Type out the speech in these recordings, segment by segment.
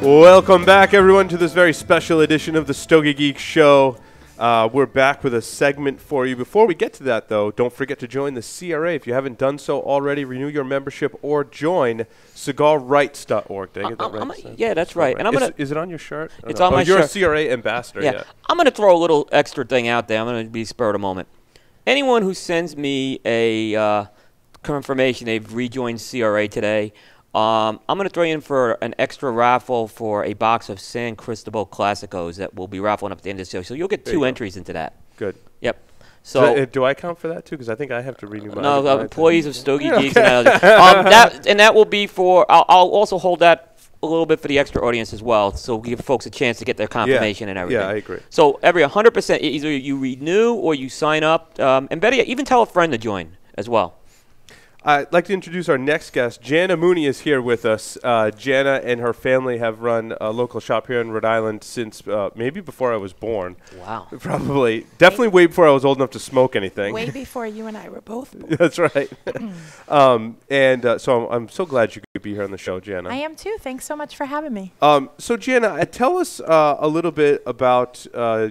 Welcome back, everyone, to this very special edition of the Stogie Geek Show. We're back with a segment for you. Before we get to that, though, don't forget to join the CRA. If you haven't done so already, renew your membership or join cigarrights.org. Did I get that right? Yeah, that's right. And is it on your shirt? It's on my shirt. You're a CRA ambassador. Yeah. I'm going to throw a little extra thing out there. I'm going to be spur of the moment. Anyone who sends me a confirmation they've rejoined CRA today, I'm going to throw you in for an extra raffle for a box of San Cristobal Classicos that we'll be raffling up at the end of the show. So you'll get two entries into that. Good. Yep. So do I count for that too? Because I think I have to renew my. No, employees of Stogie Geeks. And that will be for. I'll also hold that a little bit for the extra audience as well, so we'll give folks a chance to get their confirmation and everything. Yeah, I agree. So every 100%, either you renew or you sign up, and better yet, even tell a friend to join as well. I'd like to introduce our next guest. Jana Mooney is here with us. Jana and her family have run a local shop here in Rhode Island since maybe before I was born. Wow. Probably. Definitely way before I was old enough to smoke anything. Way before you and I were both born. That's right. So I'm so glad you could be here on the show, Jana. I am too. Thanks so much for having me. So Jana, tell us a little bit about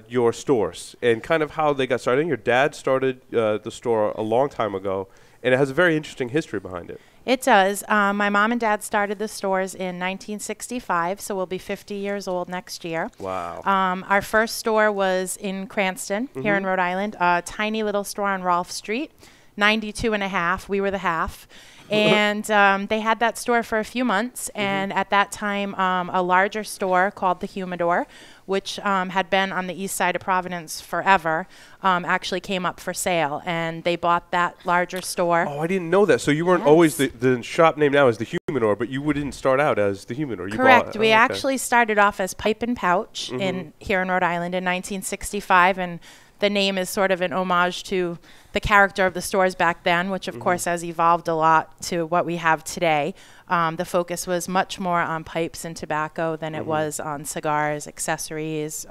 your stores and kind of how they got started. Your dad started the store a long time ago, and it has a very interesting history behind it. It does. My mom and dad started the stores in 1965, so we'll be 50 years old next year. Wow. Our first store was in Cranston, here in Rhode Island, a tiny little store on Rolfe Street, 92 and a half. We were the half. And they had that store for a few months, and at that time, a larger store called the Humidor, which had been on the east side of Providence forever, actually came up for sale, and they bought that larger store. Oh, I didn't know that. So you weren't always the shop name now is the Humidor, but you didn't start out as the Humidor. Correct. We actually started off as Pipe and Pouch here in Rhode Island in 1965, and the name is sort of an homage to the character of the stores back then, which of course has evolved a lot to what we have today. The focus was much more on pipes and tobacco than it was on cigars, accessories,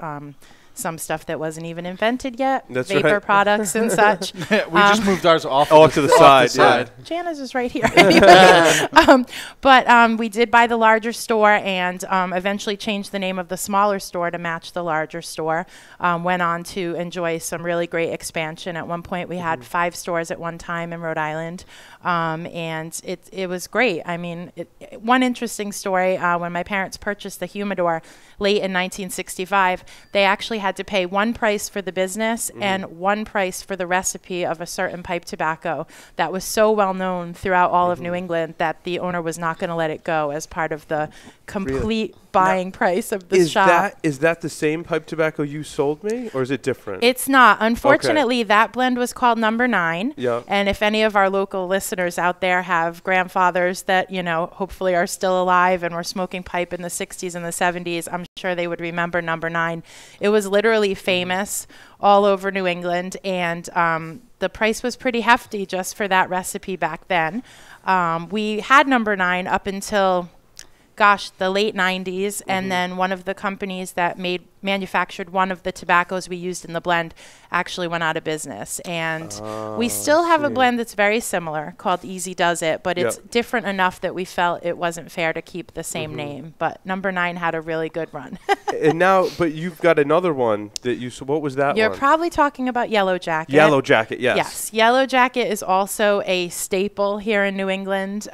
some stuff that wasn't even invented yet, vapor products and such. We just moved ours off to the side. Yeah. Jana's is right here. Anyway. But we did buy the larger store and eventually changed the name of the smaller store to match the larger store. Went on to enjoy some really great expansion. At one point, we had 5 stores at one time in Rhode Island. And it was great. I mean, one interesting story, when my parents purchased the Humidor late in 1965, they actually had to pay one price for the business and one price for the recipe of a certain pipe tobacco that was so well known throughout all of New England that the owner was not going to let it go as part of the complete buying price of the shop. Is that the same pipe tobacco you sold me, or is it different? It's not. Unfortunately, that blend was called Number 9. Yeah. And if any of our local listeners out there have grandfathers that, you know, hopefully are still alive and were smoking pipe in the 60s and the 70s, I'm sure they would remember Number 9. It was literally famous all over New England, and the price was pretty hefty just for that recipe back then. We had Number 9 up until the late 90s, and then one of the companies that manufactured one of the tobaccos we used in the blend actually went out of business. And we still have a blend that's very similar called Easy Does It, but it's different enough that we felt it wasn't fair to keep the same name. But Number 9 had a really good run. And now, but you've got another one that you, so what was that one? You're probably talking about Yellow Jacket. Yellow Jacket, yes. Yes, Yellow Jacket is also a staple here in New England.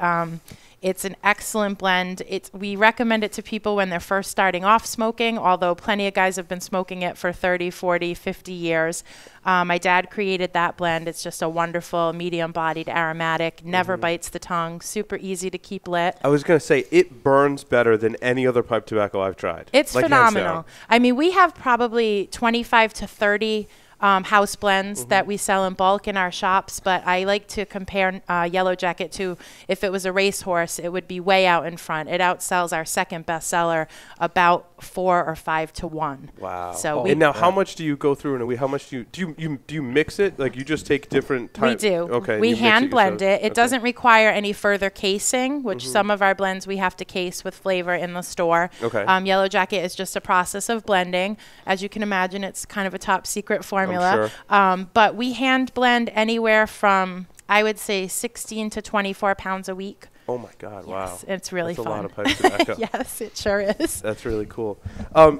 It's an excellent blend. We recommend it to people when they're first starting off smoking, although plenty of guys have been smoking it for 30, 40, 50 years. My dad created that blend. It's just a wonderful medium-bodied aromatic, never bites the tongue, super easy to keep lit. I was going to say, it burns better than any other pipe tobacco I've tried. It's phenomenal. I mean, we have probably 25 to 30 house blends that we sell in bulk in our shops, but I like to compare Yellow Jacket to, if it was a racehorse, it would be way out in front. It outsells our second bestseller about 4 or 5 to 1. Wow. So and now, how much do you go through in a week? How much do you mix it? Like, you just take different types? We do. Okay. We hand blend it. It doesn't require any further casing, which some of our blends we have to case with flavor in the store. Okay. Yellow Jacket is just a process of blending. As you can imagine, it's kind of a top secret formula. Sure. But we hand blend anywhere from, I would say, 16 to 24 pounds a week. Oh my God! Wow, Yes, it's really That's fun. a lot of pipe tobacco. Yes, it sure is. That's really cool.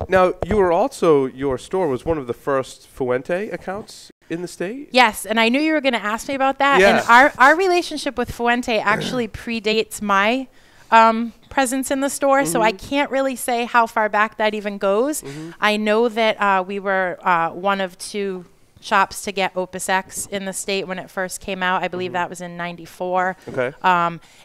Now, your store was one of the first Fuente accounts in the state? Yes, and I knew you were going to ask me about that. Yeah. And our relationship with Fuente actually predates my presence in the store, so I can't really say how far back that even goes. I know that we were one of 2 shops to get Opus X in the state when it first came out. I believe that was in '94. Okay.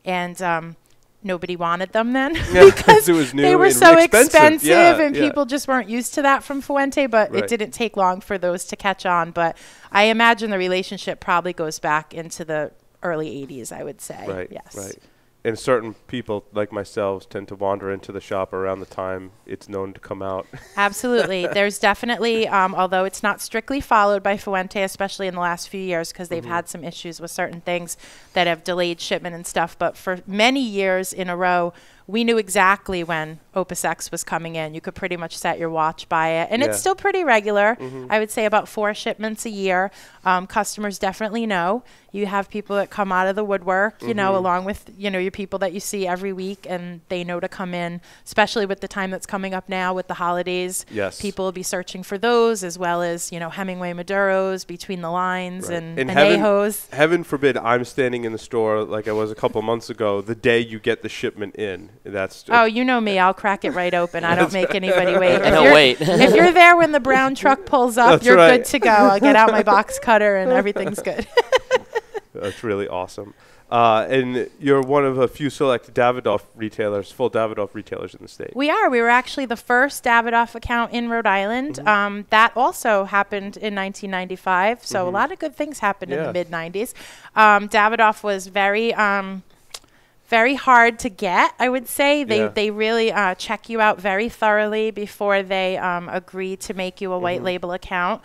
And nobody wanted them then Yeah, because it was new they were and so expensive. expensive Yeah, and yeah. people just weren't used to that from Fuente, but Right. it didn't take long for those to catch on. But I imagine the relationship probably goes back into the early 80s, I would say. Right. Yes. Right. And certain people like myself tend to wander into the shop around the time it's known to come out. Absolutely. There's definitely, although it's not strictly followed by Fuente, especially in the last few years, because they've had some issues with certain things that have delayed shipment and stuff. But for many years in a row, we knew exactly when Opus X was coming in. You could pretty much set your watch by it. And it's still pretty regular. I would say about 4 shipments a year. Customers definitely know. You have people that come out of the woodwork, you know, along with, you know, your people that you see every week, and they know to come in, especially with the time that's coming up now with the holidays. Yes. People will be searching for those, as well as, you know, Hemingway Maduros, Between the Lines, Right. and heaven, Anejos. heaven forbid I'm standing in the store like I was a couple months ago the day you get the shipment in. That's Oh, you know me. I'll crack it right open. I don't make anybody wait. No, you're- wait. If you're there when the brown truck pulls up, That's you're right. good to go. I'll get out my box cutter and everything's good. That's really awesome. And you're one of a few select Davidoff retailers, full Davidoff retailers in the state. We are. We were actually the first Davidoff account in Rhode Island. That also happened in 1995. So a lot of good things happened in Yeah. the mid-90s. Davidoff was very hard to get, I would say. They really check you out very thoroughly before they agree to make you a white label account.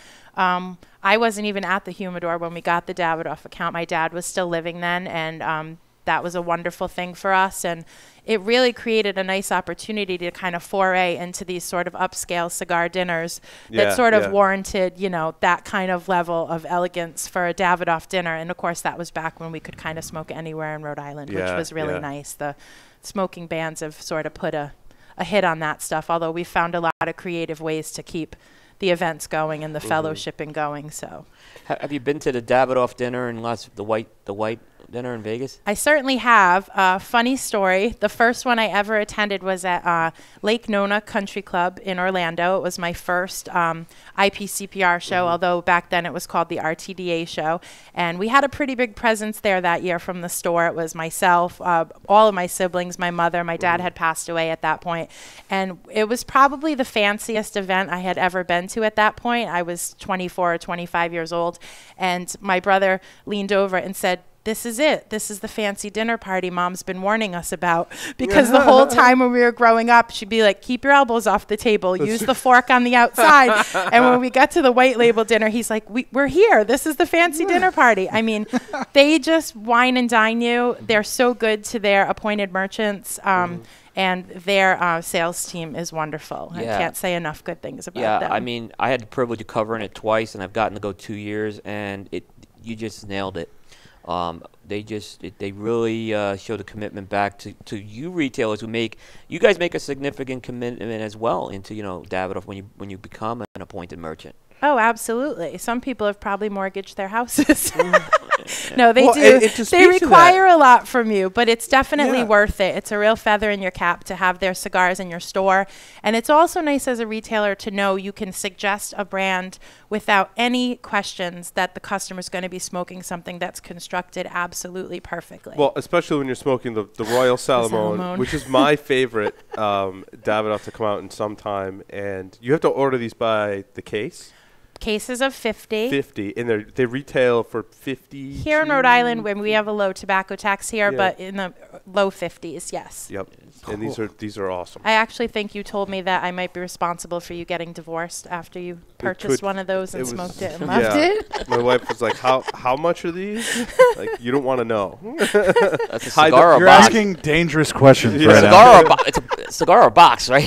I wasn't even at the Humidor when we got the Davidoff account. My dad was still living then, and that was a wonderful thing for us. And it really created a nice opportunity to kind of foray into these sort of upscale cigar dinners that sort of warranted, you know, that kind of level of elegance for a Davidoff dinner. And of course, that was back when we could kind of smoke anywhere in Rhode Island, which was really nice. The smoking bans have sort of put a hit on that stuff, although we found a lot of creative ways to keep the events going and the fellowshipping going. So, Have you been to the Davidoff dinner in the white dinner in Vegas? I certainly have. Funny story. The first one I ever attended was at Lake Nona Country Club in Orlando. It was my first IPCPR show, although back then it was called the RTDA show. And we had a pretty big presence there that year from the store. It was myself, all of my siblings, my mother, my dad had passed away at that point. And it was probably the fanciest event I had ever been to at that point. I was 24 or 25 years old. And my brother leaned over and said, "This is it. This is the fancy dinner party Mom's been warning us about." Because the whole time when we were growing up, she'd be like, "Keep your elbows off the table. Use the fork on the outside." And when we got to the white label dinner, he's like, "We're here. This is the fancy dinner party." I mean, they just wine and dine you. They're so good to their appointed merchants. And their sales team is wonderful. I can't say enough good things about them. I mean, I had the privilege of covering it twice, and I've gotten to go 2 years, and you just nailed it. They really show the commitment back to you retailers you guys make a significant commitment as well into, you know, Davidoff when you become an appointed merchant. Oh, absolutely. Some people have probably mortgaged their houses. No, they Well, do. and to They speak to require a lot from you, but it's definitely Yeah. worth it. It's a real feather in your cap to have their cigars in your store. And it's also nice as a retailer to know you can suggest a brand without any questions that the customer's going to be smoking something that's constructed absolutely perfectly. Well, especially when you're smoking the Royal Salomon, Salomon. which is my favorite Davidoff to come out in some time. And you have to order these by the case. Cases of 50. 50, and they retail for 50. Here in Rhode Island, when we have a low tobacco tax here, Yeah. but in the low 50s, yes. Yep. And these are awesome. I actually think you told me that I might be responsible for you getting divorced after you purchased one of those and smoked it and loved it. My wife was like, "How much are these?" Like, you don't want to know. That's a Hide the- cigar You're box. asking dangerous questions Yeah. right now. Cigar box. It's a cigar or box, right?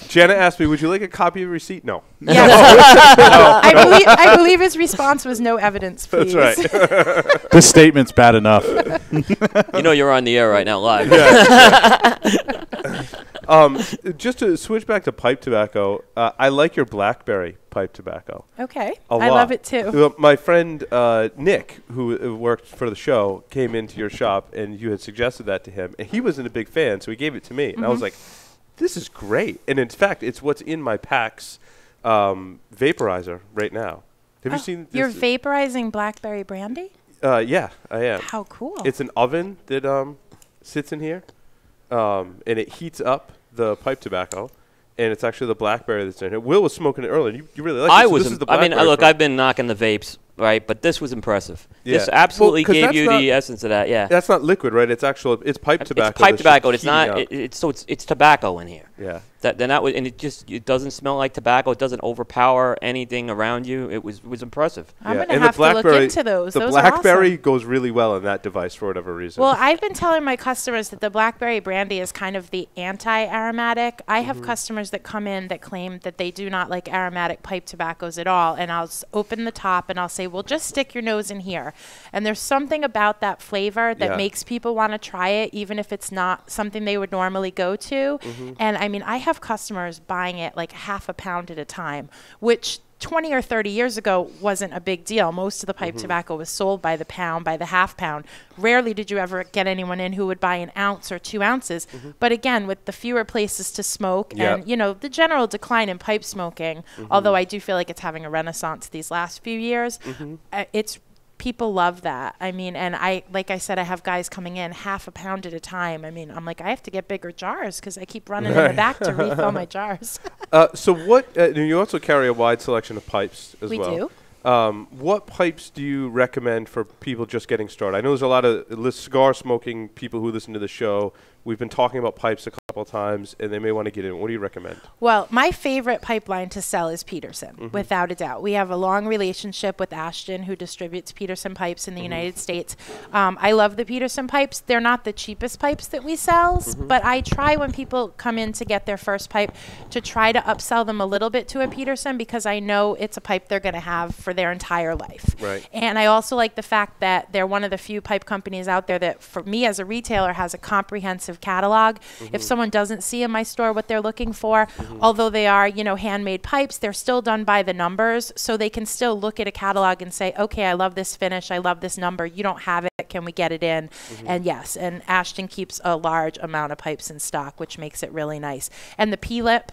Jana asked me, would you like a copy of your receipt? No. Yes. I believe his response was no evidence, please. That's right. This statement's bad enough. You know you're on the air right now live. Just to switch back to pipe tobacco, I like your blackberry pipe tobacco. Okay. A I lot. love it too. Well, my friend Nick, who worked for the show, came into your shop and you had suggested that to him, and he wasn't a big fan, so he gave it to me, and I was like, "This is great!" And in fact, it's what's in my PAX vaporizer right now. Have you seen? You're vaporizing blackberry brandy? Yeah, I am. How cool! It's an oven that sits in here, and it heats up the pipe tobacco. And it's actually the blackberry that's in it. Will was smoking it earlier. You really like it. This is the blackberry. Look, I've been knocking the vapes, right? But this was impressive. Yeah. This absolutely Well, gave you the essence of that. Yeah. That's not liquid, right? It's pipe tobacco. It's pipe tobacco. It's not. It's tobacco in here. Yeah. And it doesn't smell like tobacco. It doesn't overpower anything around you. It was impressive. I'm gonna have to look into those. The blackberry goes really well in that device for whatever reason. Well, I've been telling my customers that the blackberry brandy is kind of the anti-aromatic. I have customers that come in that claim that they do not like aromatic pipe tobaccos at all, and I'll open the top and I'll say, well, just stick your nose in here. And there's something about that flavor that makes people want to try it, even if it's not something they would normally go to. And I mean, I have customers buying it like half a pound at a time, which 20 or 30 years ago wasn't a big deal. Most of the pipe tobacco was sold by the pound, by the half pound. Rarely did you ever get anyone in who would buy an ounce or 2 ounces. But again, with the fewer places to smoke and, you know, the general decline in pipe smoking, although I do feel like it's having a renaissance these last few years, people love that. I mean, and like I said, I have guys coming in half a pound at a time. I mean, I'm like, I have to get bigger jars because I keep running in the back to refill my jars. So you also carry a wide selection of pipes as well. We do. What pipes do you recommend for people just getting started? I know there's a lot of cigar smoking people who listen to the show. We've been talking about pipes a couple times, and they may want to get in. What do you recommend? Well, my favorite pipeline to sell is Peterson, without a doubt. We have a long relationship with Ashton, who distributes Peterson pipes in the United States. I love the Peterson pipes. They're not the cheapest pipes that we sell, but I try when people come in to get their first pipe to try to upsell them a little bit to a Peterson because I know it's a pipe they're going to have for their entire life. Right. And I also like the fact that they're one of the few pipe companies out there that, for me as a retailer, has a comprehensive catalog. If someone doesn't see in my store what they're looking for, although they are, you know, handmade pipes, they're still done by the numbers, so they can still look at a catalog and say, okay, I love this finish, I love this number, you don't have it, can we get it in? And yes, and Ashton keeps a large amount of pipes in stock, which makes it really nice. And the P-lip,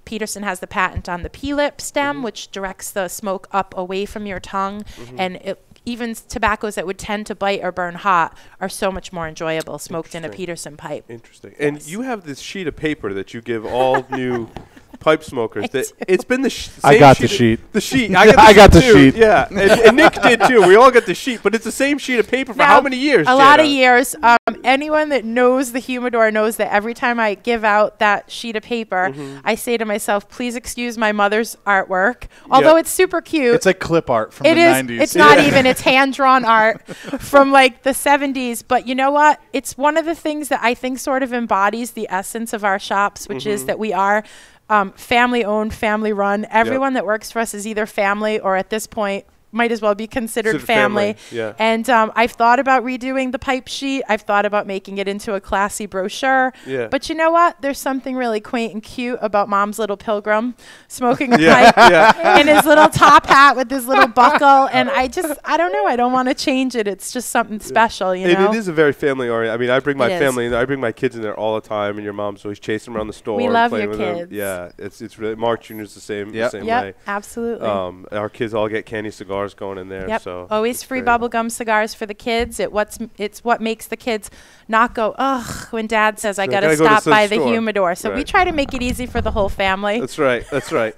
Peterson has the patent on the P-lip stem, which directs the smoke up away from your tongue, and even tobaccos that would tend to bite or burn hot are so much more enjoyable smoked in a Peterson pipe. Interesting. And you have this sheet of paper that you give all new pipe smokers. It's been the same I got the sheet. The sheet. I got the sheet. Yeah, and Nick did too. We all got the sheet, but it's the same sheet of paper for how many years? A lot of years. Anyone that knows the Humidor knows that every time I give out that sheet of paper, I say to myself, please excuse my mother's artwork. Although it's super cute. It's like clip art from the 90s. It's not even. It's hand-drawn art from like the 70s. But you know what? It's one of the things that I think sort of embodies the essence of our shops, which is that we are family-owned, family-run. Everyone that works for us is either family or at this point might as well be considered family. Yeah. And I've thought about redoing the pipe sheet. I've thought about making it into a classy brochure. Yeah. But you know what? There's something really quaint and cute about Mom's little pilgrim smoking a pipe in his little top hat with his little buckle. And I don't know. I don't want to change it. It's just something special, you know? It is a very family-oriented. I mean, I bring my family in there. I bring my kids in there all the time, and your mom's always chasing them around the store. We and love playing your with kids. Them. Yeah. It's really, Mark Jr.'s the same way. Absolutely. Our kids all get candy cigars going in there. Yep. So always free bubblegum cigars for the kids. It's what makes the kids not go, ugh, when Dad says I got to stop by the Humidor. So we try to make it easy for the whole family. That's right.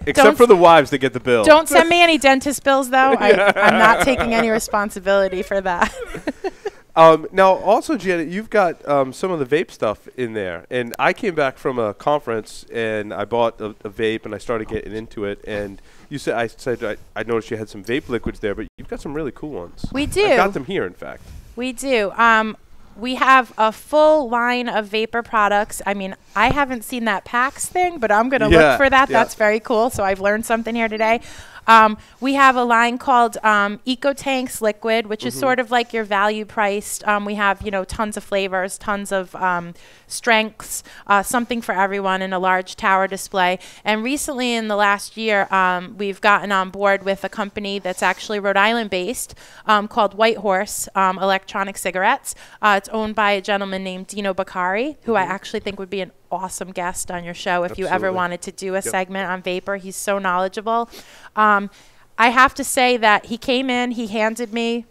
Except for the wives that get the bill. Don't send me any dentist bills, though. I'm not taking any responsibility for that. Now, also, Janet, you've got some of the vape stuff in there. And I came back from a conference, and I bought a vape, and I started getting into it. And I noticed you had some vape liquids there, but you've got some really cool ones. We do. I've got them here, in fact. We do. We have a full line of vapor products. I mean, I haven't seen that PAX thing, but I'm going to look for that. That's very cool. So I've learned something here today. We have a line called Eco Tanks Liquid, which is sort of like your value priced. We have, tons of flavors, tons of strengths, something for everyone in a large tower display. And recently in the last year, we've gotten on board with a company that's actually Rhode Island based called White Horse Electronic Cigarettes. It's owned by a gentleman named Dino Bakari, who I actually think would be an awesome guest on your show if you ever wanted to do a segment on vapor. He's so knowledgeable. I have to say that he came in, he handed me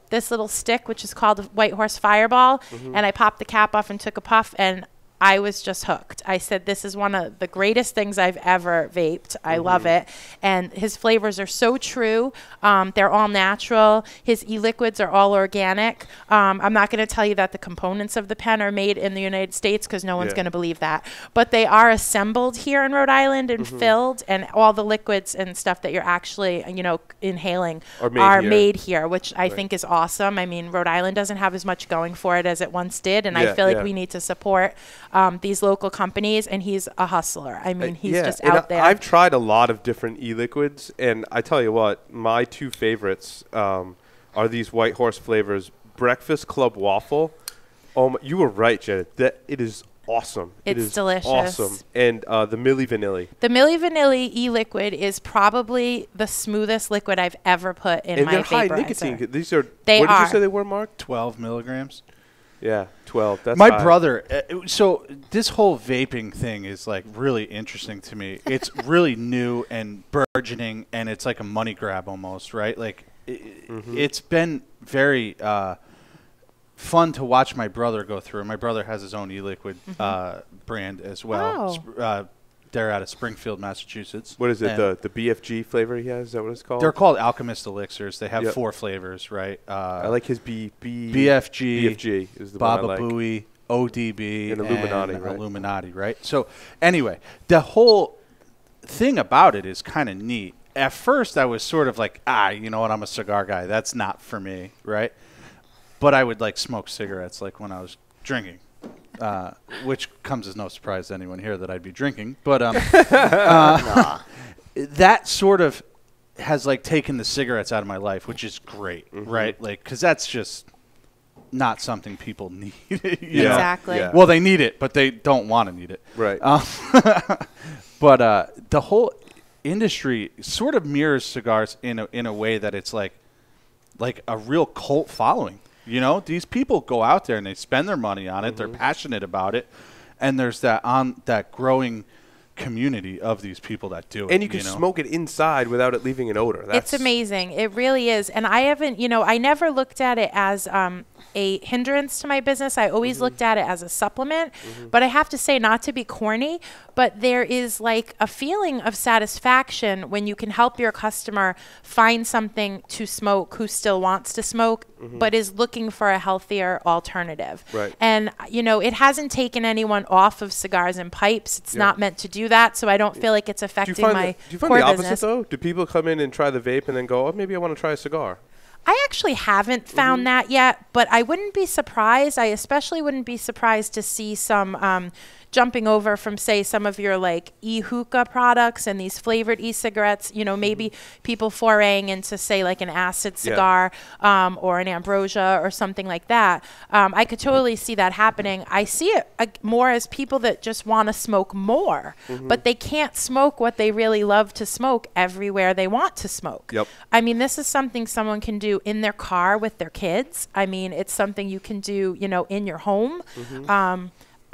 this little stick, which is called a White Horse Fireball, and I popped the cap off and took a puff, and I was just hooked. I said, this is one of the greatest things I've ever vaped. I love it. And his flavors are so true. They're all natural. His e-liquids are all organic. I'm not going to tell you that the components of the pen are made in the United States because no one's going to believe that. But they are assembled here in Rhode Island and filled, and all the liquids and stuff that you're actually, inhaling are made here, which I think is awesome. I mean, Rhode Island doesn't have as much going for it as it once did, and I feel like we need to support these local companies, and he's a hustler. I mean, he's just out there. I've tried a lot of different e-liquids, and I tell you what, my two favorites are these White Horse flavors. Breakfast Club Waffle. You were right, Janet. It is awesome. It's delicious. Awesome. And the Milli Vanilli. The Milli Vanilli e-liquid is probably the smoothest liquid I've ever put in my vaporizer. And they're high nicotine. These are, what did you say they were, Mark? 12 milligrams. Yeah, 12. That's my brother. So this whole vaping thing is like really interesting to me. It's really new and burgeoning, and it's like a money grab almost, right? Like it's been very fun to watch my brother go through. My brother has his own e-liquid brand as well. Wow. They're out of Springfield, Massachusetts. What is it? The BFG flavor he has? Is that what it's called? They're called Alchemist Elixirs. They have 4 flavors, right? I like his BFG. BFG is the Baba one I like. Booey, ODB, and Illuminati, and right? Illuminati, right? So anyway, the whole thing about it is kind of neat. At first, I was sort of like, you know what? I'm a cigar guy. That's not for me, right? But I would like smoke cigarettes like when I was drinking. Which comes as no surprise to anyone here that I'd be drinking. But that sort of has like taken the cigarettes out of my life, which is great, right? Like, because that's just not something people need. Exactly. Yeah. Well, they need it, but they don't want to need it. Right. But the whole industry sort of mirrors cigars in a way that it's like a real cult following. These people go out there and they spend their money on it. They're passionate about it, and there's that growing community of these people that do it. And you can smoke it inside without it leaving an odor. It's amazing. It really is. And I haven't, I never looked at it as a hindrance to my business. I always looked at it as a supplement. But I have to say, not to be corny, but there is like a feeling of satisfaction when you can help your customer find something to smoke who still wants to smoke, but is looking for a healthier alternative. Right. And, it hasn't taken anyone off of cigars and pipes. It's not meant to do that. So I don't feel like it's affecting my Do you find core the opposite, business. though? Do people come in and try the vape and then go, maybe I want to try a cigar? I actually haven't found that yet, but I wouldn't be surprised. I especially wouldn't be surprised to see some jumping over from, say, some of your like e-hookah products and these flavored e-cigarettes, maybe people foraying into, say, like an acid cigar or an ambrosia or something like that. I could totally see that happening. I see it more as people that just want to smoke more, but they can't smoke what they really love to smoke everywhere they want to smoke. Yep. I mean, this is something someone can do in their car with their kids. I mean, it's something you can do, in your home.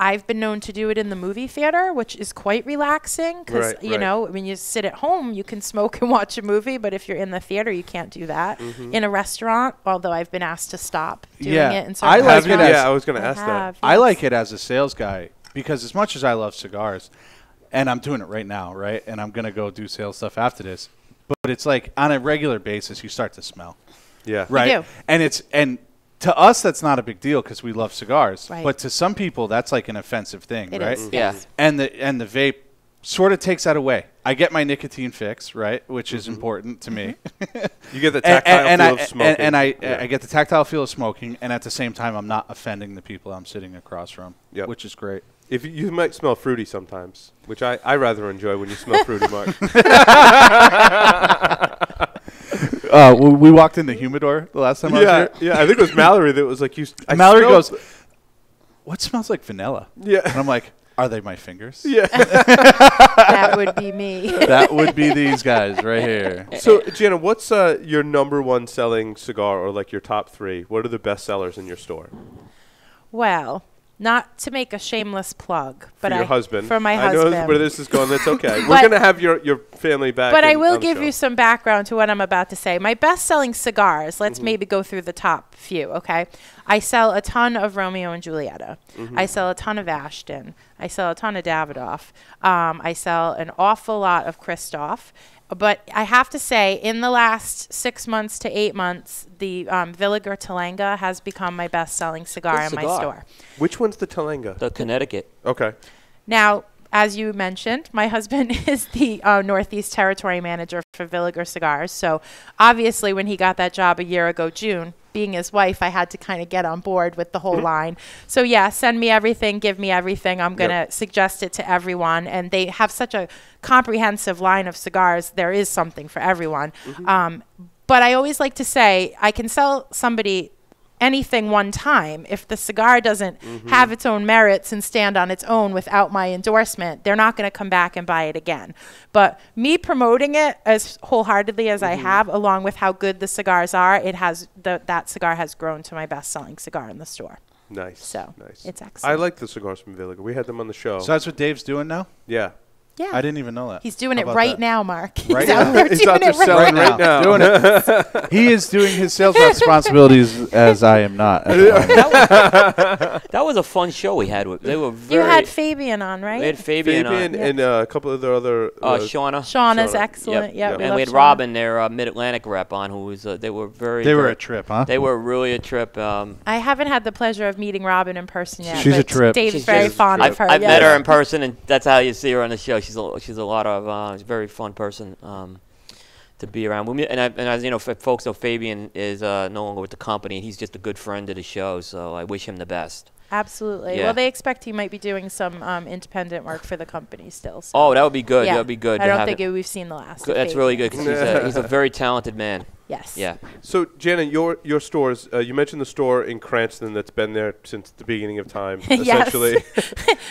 I've been known to do it in the movie theater, which is quite relaxing because, when you sit at home, you can smoke and watch a movie. But if you're in the theater, you can't do that. In a restaurant, although I've been asked to stop doing it in certain restaurants. I was going to ask that. I like it as a sales guy because as much as I love cigars, and I'm doing it right now, right? And I'm going to go do sales stuff after this. But it's like on a regular basis, you start to smell. Yeah. Right. We do. And to us, that's not a big deal because we love cigars. Right. But to some people, that's like an offensive thing, It right? is, Yeah. yes. And the vape sort of takes that away. I get my nicotine fix, right, which is important to me. You get the tactile feel of smoking. And I get the tactile feel of smoking, and at the same time, I'm not offending the people I'm sitting across from, which is great. If you might smell fruity sometimes, which I rather enjoy when you smell fruity, Mark. We walked into Humidor the last time I was here. Yeah, I think it was Mallory that was like, Mallory goes, what smells like vanilla? Yeah. And I'm like, are they my fingers? Yeah. That would be me. That would be these guys right here. So, Jana, what's your number one selling cigar, or like your top 3? What are the best sellers in your store? Well, not to make a shameless plug, but For your husband. For my I husband. know where this is going. That's okay. We're going to have your family back. But I will on the give show. you some background to what I'm about to say. My best-selling cigars, let's maybe go through the top few, okay? I sell a ton of Romeo and Julieta. I sell a ton of Ashton. I sell a ton of Davidoff. I sell an awful lot of Christoph. But I have to say, in the last 6 months to 8 months, the Villiger Talanga has become my best-selling cigar in my store. Which one's the Talanga? The Connecticut. Okay. Now, as you mentioned, my husband is the Northeast Territory Manager for Villiger Cigars. So obviously when he got that job a year ago, June, being his wife, I had to kind of get on board with the whole line. So yeah, send me everything, give me everything. I'm going to suggest it to everyone. And they have such a comprehensive line of cigars. There is something for everyone. But I always like to say, I can sell somebody anything one time. If the cigar doesn't have its own merits and stand on its own without my endorsement, they're not going to come back and buy it again. But me promoting it as wholeheartedly as I have, along with how good the cigars are, it has that cigar has grown to my best-selling cigar in the store. Nice. So nice. it's excellent. I like the cigars from Villiger. We had them on the show. So that's what Dave's doing now? Yeah. Yeah. I didn't even know that. He's doing How it about right that? now, Mark. Right He's out now? there He's doing out there it right selling now. right now. Doing it. He is doing his sales responsibilities as I am not. At the moment. That was a fun show we had. They were You very. had Fabian on, right? We had Fabian Fabian on. and a couple of the other. Shauna. Shauna's Shauna. excellent. Yep, Yep. yep. And we had love Shauna. Robin, their Mid-Atlantic rep, on, who was. They were very. They were very- a trip, huh? They were really a trip. I haven't had the pleasure of meeting Robin in person yet. She's a but trip. Dave's She's very just- fond of her. I've yeah. met her in person, and that's how you see her on the show. She's a lot of she's a very fun person to be around. And as you know, folks know, Fabian is no longer with the company. He's just a good friend of the show, so I wish him the best. Absolutely. Yeah. Well, they expect he might be doing some independent work for the company still. So. Oh, that would be good. Yeah. that would be good. I to don't have think it. we've seen the last. Good. of That's really Fabian. good because he's a very talented man. Yes. Yeah. So, Jana, your stores, you mentioned the store in Cranston that's been there since the beginning of time, essentially.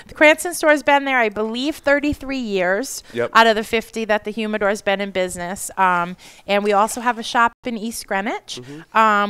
The Cranston store's been there, I believe, 33 years out of the 50 that the Humidor's been in business. And we also have a shop in East Greenwich,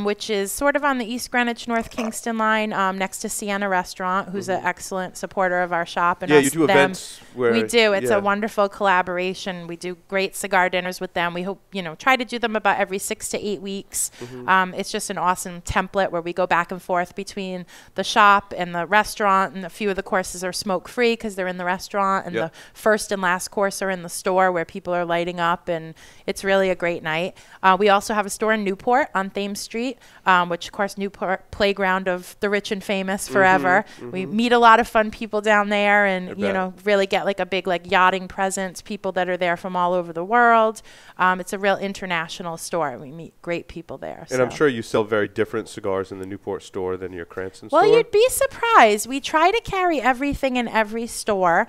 which is sort of on the East Greenwich, North Kingston line, next to Sienna Restaurant, who's an excellent supporter of our shop. And Yeah, us, you do them. events where... We do. It's yeah. a wonderful collaboration. We do great cigar dinners with them. We hope, try to do them about every 6 to 8 weeks. It's just an awesome template where we go back and forth between the shop and the restaurant, and a few of the courses are smoke-free because they're in the restaurant, and the first and last course are in the store where people are lighting up, and it's really a great night. We also have a store in Newport on Thames Street, which, of course, Newport, playground of the rich and famous forever. We meet a lot of fun people down there, and, really get like a big yachting presence, people that are there from all over the world. It's a real international store. We meet great people there. And I'm sure you sell very different cigars in the Newport store than your Cranston Well, store. you'd be surprised. We try to carry everything in every store.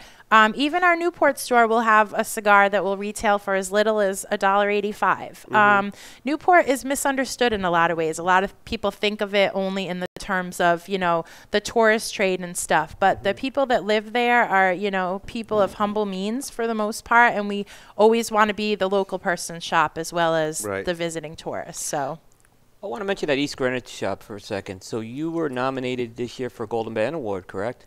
Even our Newport store will have a cigar that will retail for as little as $1.85. Newport is misunderstood in a lot of ways. A lot of people think of it only in the terms of, the tourist trade and stuff. But the people that live there are, people of humble means for the most part. And we always want to be the local person's shop as well as the visiting tourist. So I want to mention that East Greenwich shop for a second. So you were nominated this year for a Golden Band Award, correct?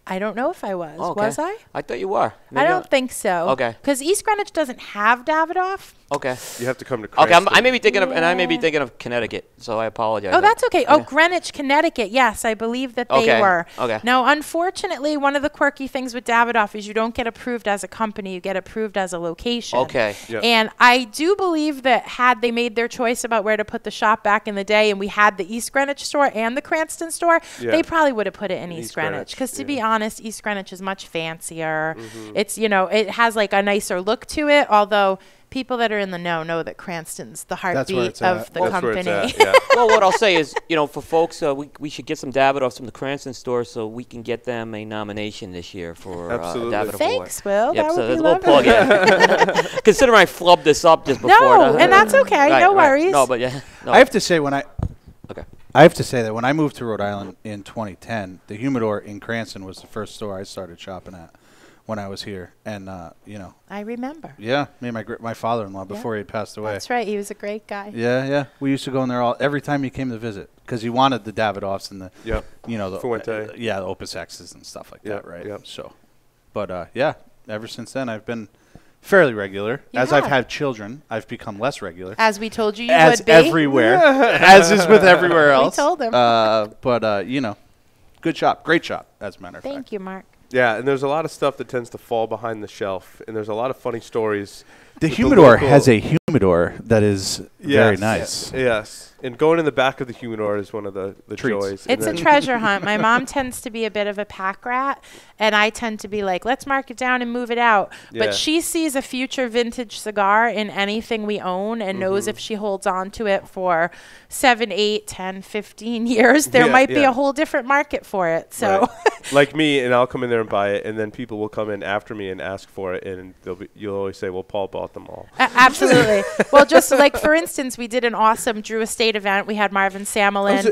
I don't know if I was. Oh, okay. Was I? I thought you were. I don't think so. Okay. Because East Greenwich doesn't have Davidoff. Okay. You have to come to Okay, Cranston. I may be thinking of, and I may be thinking of Connecticut, so I apologize. Oh, that's okay. Oh, Greenwich, Connecticut. Yes, I believe that they were. Okay. Now, unfortunately, one of the quirky things with Davidoff is you don't get approved as a company. You get approved as a location. Okay. Yeah. And I do believe that had they made their choice about where to put the shop back in the day, and we had the East Greenwich store and the Cranston store, they probably would have put it in East Greenwich. Because to be honest, East Greenwich is much fancier. It's, it has like a nicer look to it, although people that are in the know that Cranston's the where heartbeat it's of at. the That's where company. it's at, yeah. Well, what I'll say is, for folks, we should get some Davidoffs from the Cranston store so we can get them a nomination this year for Absolutely. Davidoff Award. Thanks, Will. Yep, That so would be there's a little lovely. plug. Yeah. Considering I flubbed this up just before. No, and that's okay. Right, No right. worries. No, but yeah. No. I have to say Okay. I have to say that when I moved to Rhode Island in 2010, the Humidor in Cranston was the first store I started shopping at when I was here, and I remember. yeah, me and my father-in-law before he had passed away. That's right. He was a great guy. Yeah, we used to go in there every time he came to visit because he wanted the Davidoffs and the Yep. the Fuente. the Opus X's and stuff like Yep, that, right? yep. So, but yeah, ever since then I've been fairly regular. You As I've have. had children, I've become less regular. As we told you As would be. everywhere, as is with everywhere else. We told him. But good shop, great shop, as a matter of fact. Thank you, Mark. Yeah, and there's a lot of stuff that tends to fall behind the shelf, and there's a lot of funny stories. The with Humidor local- has a humidor that is very Yes, nice. Yes, and going in the back of the Humidor is one of the Treats. joys. It's a And then- treasure hunt. My mom tends to be a bit of a pack rat, and I tend to be like, let's mark it down and move it out. Yeah. But she sees a future vintage cigar in anything we own and knows if she holds on to it for 7, 8, 10, 15 years, there Yeah, might be yeah. a whole different market for it. So Right. Like me, and I'll come in there and buy it, and then people will come in after me and ask for it, and you'll always say, well, Paul bought them all. Absolutely. Well, just like, for instance, we did an awesome Drew Estate event. We had Marvin Samelin.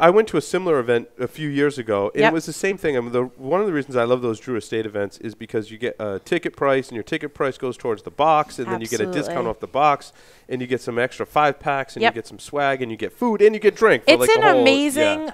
I went to a similar event a few years ago, and Yep. it was the same thing. I mean, one of the reasons I love those Drew Estate events is because you get a ticket price, and your ticket price goes towards the box, and then you get a discount Absolutely. off the box, and you get some extra 5-packs, and Yep. you get some swag, and you get food, and you get drink. For It's like an the whole- amazing,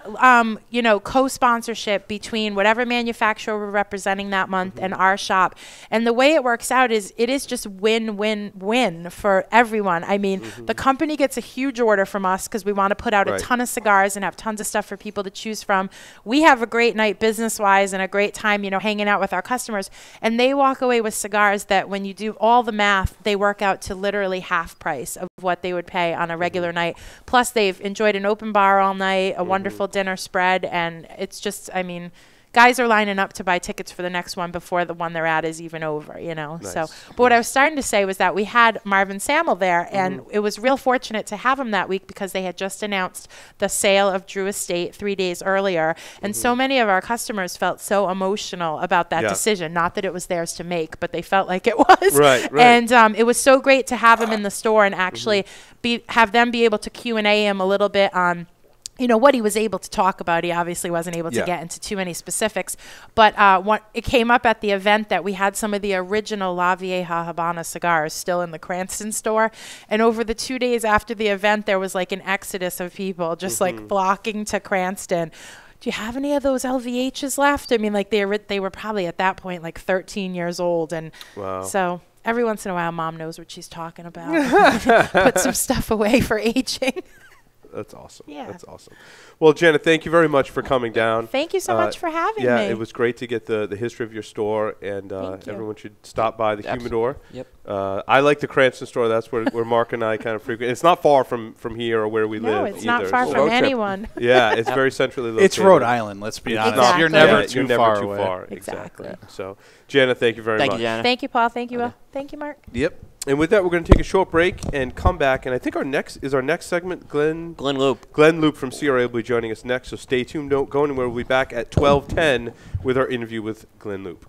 yeah. co-sponsorship between whatever manufacturer we're representing that month Mm-hmm. and our shop. And the way it works out is it is just win-win-win for everyone. I mean, the company gets a huge order from us because we want to put out Right. a ton of cigars and have tons of stuff for people to choose from. We have a great night business-wise and a great time, hanging out with our customers. And they walk away with cigars that when you do all the math, they work out to literally half price of what they would pay on a regular night. Plus, they've enjoyed an open bar all night, a wonderful dinner spread, and it's just, guys are lining up to buy tickets for the next one before the one they're at is even over, Nice. So, but what I was starting to say was that we had Marvin Samel there, and it was real fortunate to have him that week because they had just announced the sale of Drew Estate 3 days earlier, and so many of our customers felt so emotional about that Yeah. decision. Not that it was theirs to make, but they felt like it was. Right. And it was so great to have him in the store and actually have them be able to Q&A him a little bit on what he was able to talk about. He obviously wasn't able to Yeah. get into too many specifics, but it came up at the event that we had some of the original La Vieja Habana cigars still in the Cranston store. And over the 2 days after the event, there was like an exodus of people just like flocking to Cranston. Do you have any of those LVHs left? I mean, like they were probably at that point like 13 years old. And Wow. so every once in a while, Mom knows what she's talking about. Put some stuff away for aging. That's awesome. Yeah. That's awesome. Well, Jana, thank you very much for coming down. Thank you so much for having me. Yeah, it was great to get the history of your store, and Thank you. everyone should stop by the Humidor. Yep. I like the Cranston store. That's where Mark and I kind of frequent. It's not far from here or where we No, live. it's not either, far so- from Road trip. anyone. Yeah, it's very centrally located. It's Rhode Island, let's be honest. Exactly. You're never Yeah, too you're never far too away. far. Exactly. So, Jana, thank you very Thank much. you, Jana. Thank you, Paul. Thank you, Okay. Will. Thank you, Mark. Yep. And with that, we're going to take a short break and come back. And I think our next segment, Glenn Loop. Glenn Loop from CRA will be joining us next. So stay tuned. Don't go anywhere. We'll be back at 12:10 with our interview with Glenn Loop.